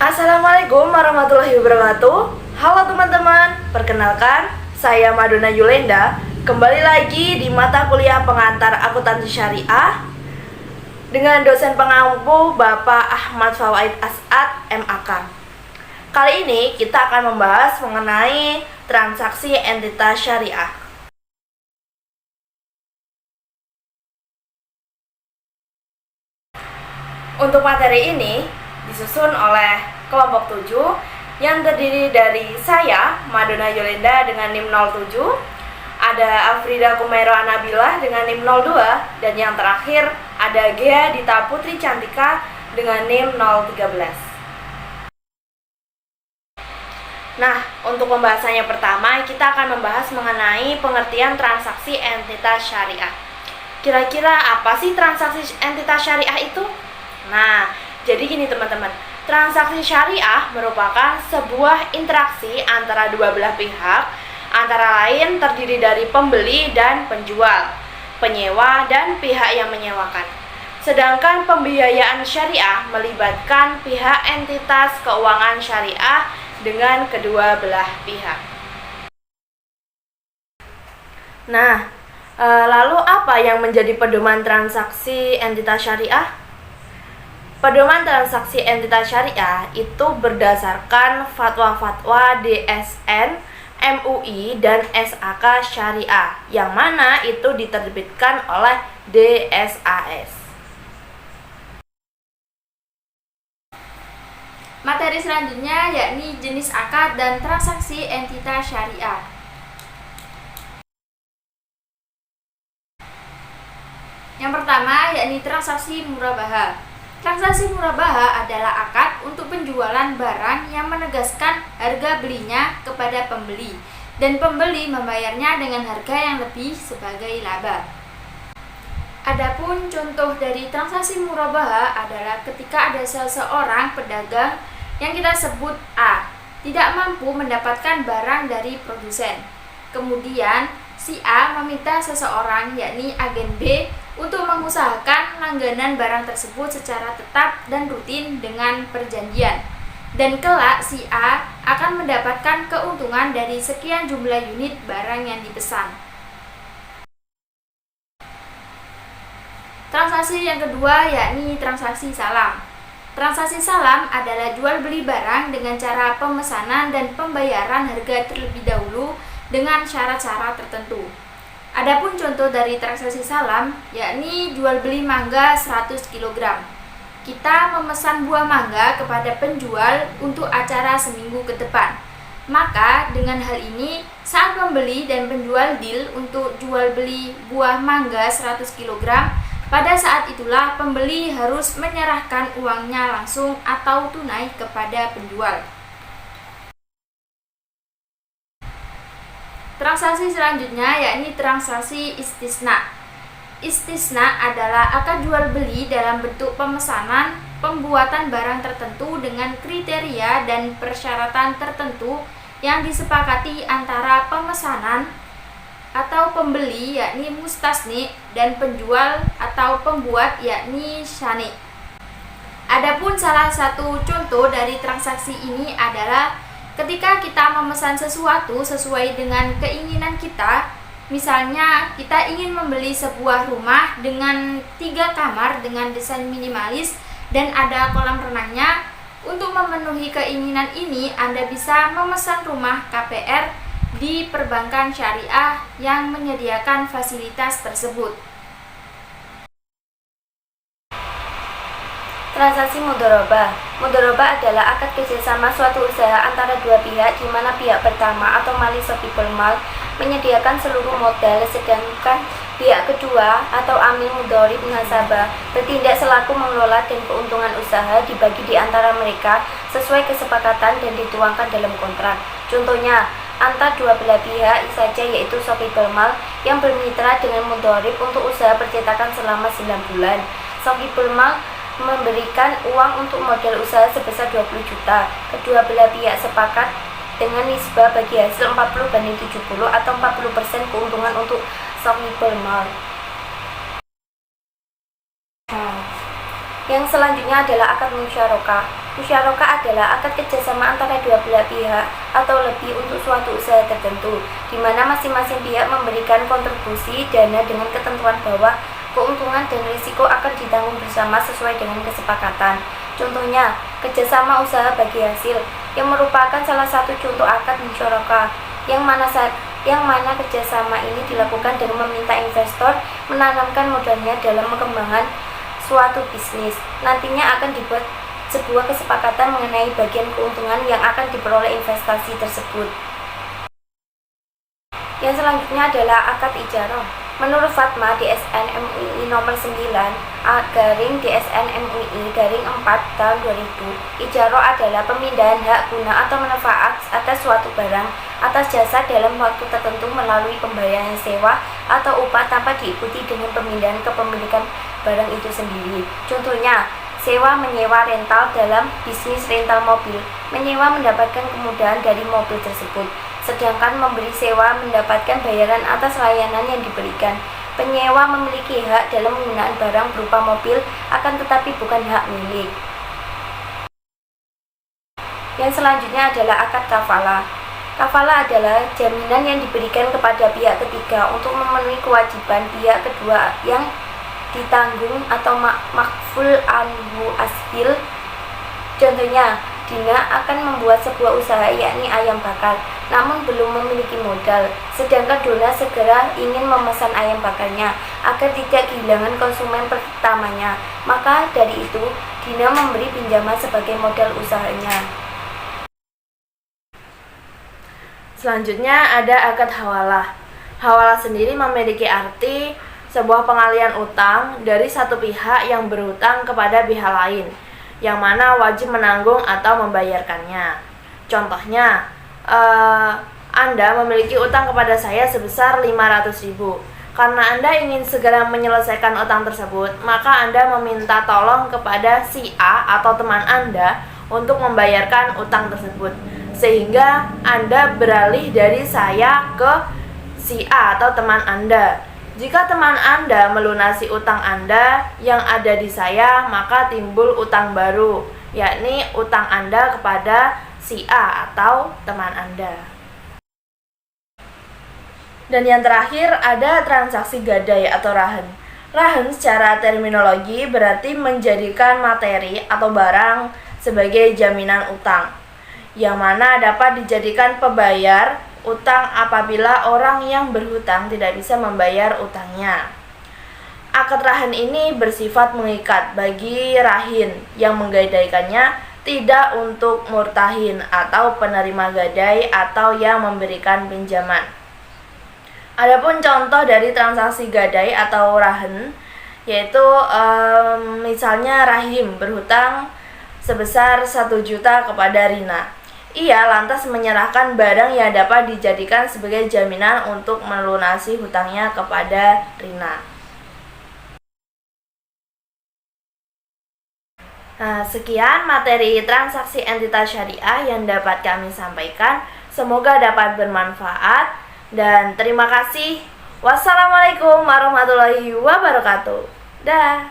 Assalamualaikum warahmatullahi wabarakatuh. Halo teman-teman, perkenalkan saya Madonna Yulenda. Kembali lagi di mata kuliah pengantar akuntansi syariah dengan dosen pengampu Bapak Ahmad Fawaid As'ad MAK. Kali ini kita akan membahas mengenai transaksi entitas syariah. Untuk materi ini disusun oleh kelompok 7 yang terdiri dari saya, Madonna Yolenda dengan NIM 07, ada Afrida Kumairo Anabilah dengan NIM 02, dan yang terakhir ada Gea Dita Putri Cantika dengan NIM 013. Nah, untuk pembahasannya pertama, kita akan membahas mengenai pengertian transaksi entitas syariah. Kira-kira apa sih transaksi entitas syariah itu? Nah, jadi gini teman-teman, transaksi syariah merupakan sebuah interaksi antara dua belah pihak, antara lain terdiri dari pembeli dan penjual, penyewa dan pihak yang menyewakan. Sedangkan pembiayaan syariah melibatkan pihak entitas keuangan syariah dengan kedua belah pihak. Nah, lalu apa yang menjadi pedoman transaksi entitas syariah? Pedoman transaksi entitas syariah itu berdasarkan fatwa-fatwa DSN, MUI, dan SAK Syariah, yang mana itu diterbitkan oleh DSAS. Materi selanjutnya yakni jenis akad dan transaksi entitas syariah. Yang pertama yakni transaksi murabahah. Transaksi murabahah adalah akad untuk penjualan barang yang menegaskan harga belinya kepada pembeli dan pembeli membayarnya dengan harga yang lebih sebagai laba. Adapun contoh dari transaksi murabahah adalah ketika ada seseorang pedagang yang kita sebut A tidak mampu mendapatkan barang dari produsen. Kemudian si A meminta seseorang yakni agen B untuk mengusahakan langganan barang tersebut secara tetap dan rutin dengan perjanjian. Dan kelak si A akan mendapatkan keuntungan dari sekian jumlah unit barang yang dipesan. Transaksi yang kedua yakni transaksi salam. Transaksi salam adalah jual beli barang dengan cara pemesanan dan pembayaran harga terlebih dahulu dengan syarat-syarat tertentu. Adapun contoh dari transaksi salam yakni jual beli mangga 100 kg. Kita memesan buah mangga kepada penjual untuk acara seminggu ke depan. Maka dengan hal ini saat pembeli dan penjual deal untuk jual beli buah mangga 100 kg, pada saat itulah pembeli harus menyerahkan uangnya langsung atau tunai kepada penjual. Transaksi selanjutnya yakni transaksi istisna. Istisna adalah akad jual beli dalam bentuk pemesanan, pembuatan barang tertentu dengan kriteria dan persyaratan tertentu yang disepakati antara pemesanan atau pembeli yakni mustasni dan penjual atau pembuat yakni syani. Adapun salah satu contoh dari transaksi ini adalah ketika kita memesan sesuatu sesuai dengan keinginan kita. Misalnya kita ingin membeli sebuah rumah dengan 3 kamar dengan desain minimalis dan ada kolam renangnya. Untuk memenuhi keinginan ini, Anda bisa memesan rumah KPR di perbankan syariah yang menyediakan fasilitas tersebut. Transaksi mudharabah. Mudharabah adalah akad kerjasama suatu usaha antara dua pihak di mana pihak pertama atau mali sahibul mal menyediakan seluruh modal, sedangkan pihak kedua atau amil mudharib nasabah bertindak selaku mengelola dan keuntungan usaha dibagi di antara mereka sesuai kesepakatan dan dituangkan dalam kontrak. Contohnya, antara dua belah pihak saja yaitu sahibul mal yang bermitra dengan mudharib untuk usaha percetakan selama 9 bulan. Sahibul mal memberikan uang untuk modal usaha sebesar 20 juta. Kedua belah pihak sepakat dengan nisbah bagi hasil 40/70 atau 40% keuntungan untuk sahibul mal. Yang selanjutnya adalah akad musyarakah. Musyarakah adalah akad kerjasama antara dua belah pihak atau lebih untuk suatu usaha tertentu, di mana masing-masing pihak memberikan kontribusi dana dengan ketentuan bahwa keuntungan dan risiko akan ditanggung bersama sesuai dengan kesepakatan. Contohnya, kerjasama usaha bagi hasil, yang merupakan salah satu contoh akad musyarakah, yang mana kerjasama ini dilakukan dengan meminta investor menanamkan modalnya dalam mengembangkan suatu bisnis. Nantinya akan dibuat sebuah kesepakatan mengenai bagian keuntungan yang akan diperoleh investasi tersebut. Yang selanjutnya adalah akad ijarah. Menurut Fatma DSN MUI nomor 9/DSN MUI-4 tahun 2000, ijarah adalah pemindahan hak guna atau manfaat atas suatu barang atas jasa dalam waktu tertentu melalui pembayaran sewa atau upah tanpa diikuti dengan pemindahan kepemilikan barang itu sendiri. Contohnya, sewa menyewa rental dalam bisnis rental mobil. Menyewa mendapatkan kemudahan dari mobil tersebut, sedangkan memberi sewa mendapatkan bayaran atas layanan yang diberikan. Penyewa memiliki hak dalam penggunaan barang berupa mobil, akan tetapi bukan hak milik. Yang selanjutnya adalah akad kafalah. Kafalah adalah jaminan yang diberikan kepada pihak ketiga untuk memenuhi kewajiban pihak kedua yang ditanggung atau makful anhu asbil. Contohnya, Dina akan membuat sebuah usaha yakni ayam bakar, namun belum memiliki modal, sedangkan Dona segera ingin memesan ayam bakarnya agar tidak kehilangan konsumen pertamanya. Maka dari itu, Dina memberi pinjaman sebagai modal usahanya. Selanjutnya ada akad hawalah. Hawalah sendiri memiliki arti sebuah pengalihan utang dari satu pihak yang berhutang kepada pihak lain, yang mana wajib menanggung atau membayarkannya. Contohnya, Anda memiliki utang kepada saya sebesar 500.000. Karena Anda ingin segera menyelesaikan utang tersebut, maka Anda meminta tolong kepada si A atau teman Anda untuk membayarkan utang tersebut, sehingga Anda beralih dari saya ke si A atau teman Anda. Jika teman Anda melunasi utang Anda yang ada di saya, maka timbul utang baru, yakni utang Anda kepada si A atau teman Anda. Dan yang terakhir ada transaksi gadai atau rahan. Rahan secara terminologi berarti menjadikan materi atau barang sebagai jaminan utang, yang mana dapat dijadikan pembayar utang apabila orang yang berhutang tidak bisa membayar utangnya. Akad rahan ini bersifat mengikat bagi rahin yang menggadaikannya, tidak untuk murtahin atau penerima gadai atau yang memberikan pinjaman. Adapun contoh dari transaksi gadai atau rahan yaitu misalnya Rahim berhutang sebesar 1 juta kepada Rina. Ia lantas menyerahkan barang yang dapat dijadikan sebagai jaminan untuk melunasi hutangnya kepada Rina. Nah, sekian materi transaksi entitas syariah yang dapat kami sampaikan. Semoga dapat bermanfaat dan terima kasih. Wassalamualaikum warahmatullahi wabarakatuh. Dah.